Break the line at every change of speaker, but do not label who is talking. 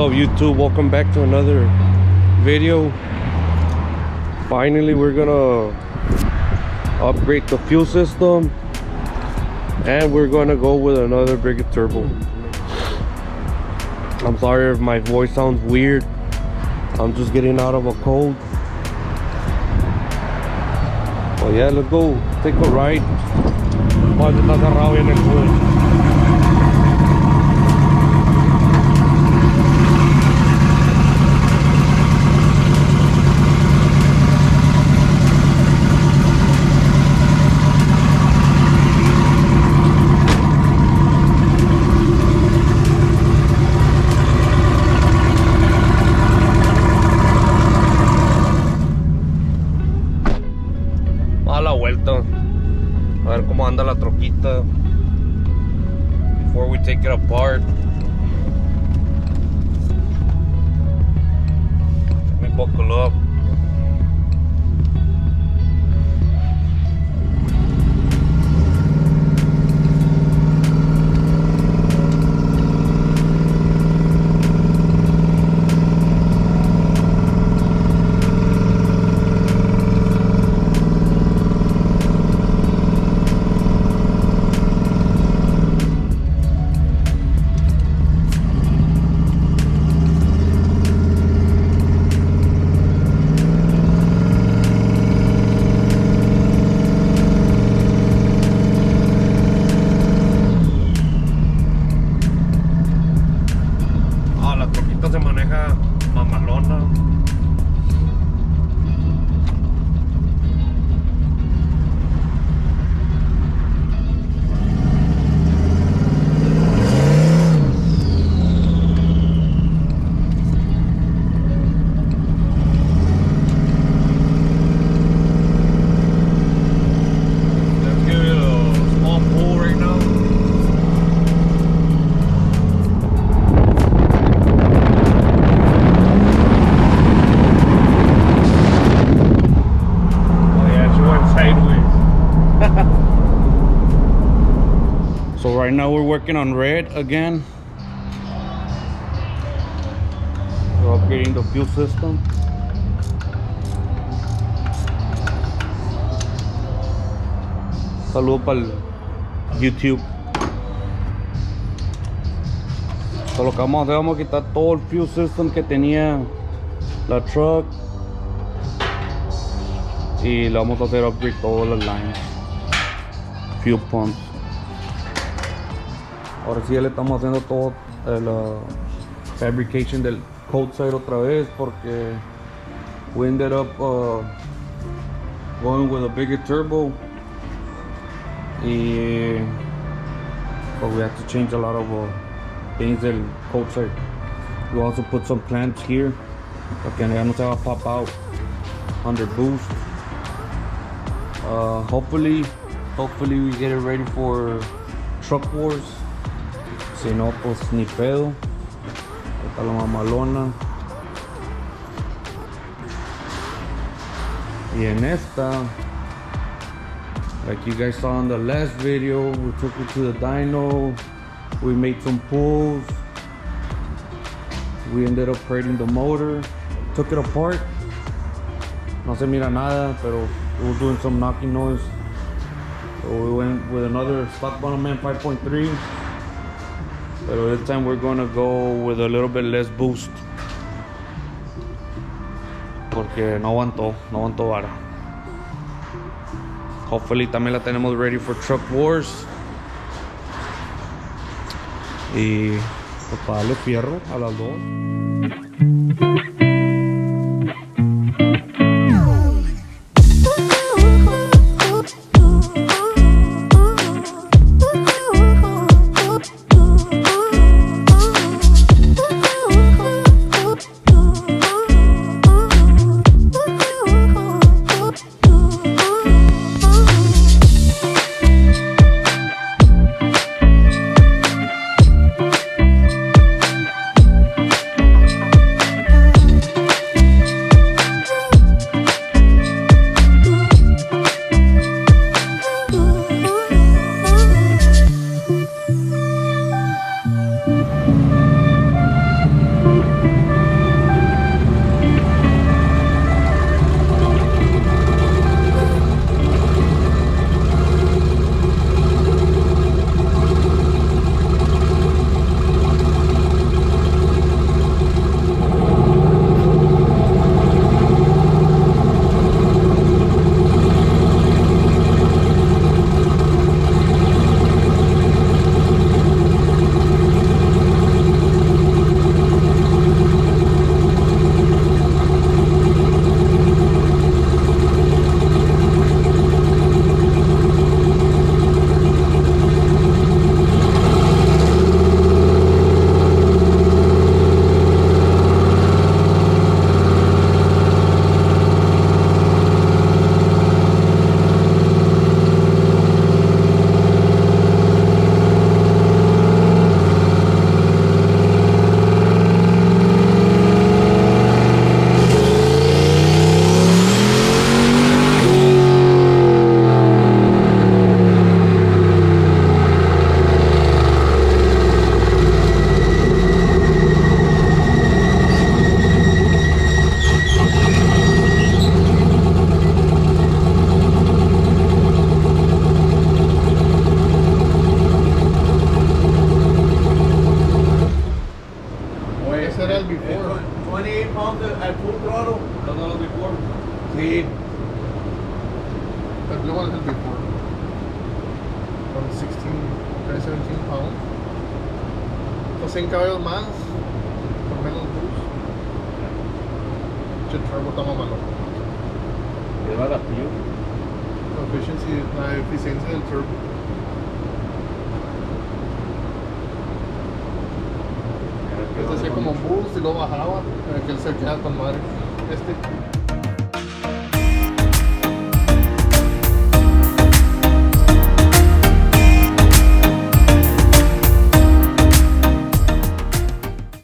up, YouTube? Welcome back to another video. Finally, we're gonna upgrade the fuel system, and we're gonna go with another bigger turbo. I'm sorry if my voice sounds weird. I'm just getting out of a cold. Oh yeah, let's go take a ride. Oh, está cerrado bien el hood. A la vuelta, a ver cómo anda la troquita before we take it apart. Let me buckle up. Se maneja mamalona. Let's give it a small pull right now. So right now we're working on red again. We're upgrading the fuel system. Saludo para el YouTube. So lo que vamos a hacer, vamos a quitar todo el fuel system que tenía la truck y le vamos a hacer upgrade todas las lines, fuel pumps. Ahora sí ya le estamos haciendo todo la fabrication del cold side otra vez porque we ended up going with a bigger turbo y but we had to change a lot of things del cold side. We also put some clamps here para que ya no se va a pop out under boost. Hopefully we get it ready for Truck Wars. Si no, pues ni pedo. Está la mamalona. Y en esta, like you guys saw in the last video, we took it to the dyno. We made some pulls. We ended up creating the motor. Took it apart. No se mira nada, pero we were doing some knocking noise. So we went with another stock Bonoman 5.3. Pero this time we're gonna go with a little bit less boost. Porque no aguantó vara. Hopefully también la tenemos ready for Truck Wars. Y pues para darle fierro a las dos.
unos 100 caballos más, por menos boost. El turbo está mamalo.
¿Qué va gatillo?
La eficiencia del turbo. Este hacía como boost y luego bajaba, que él se queda con madre.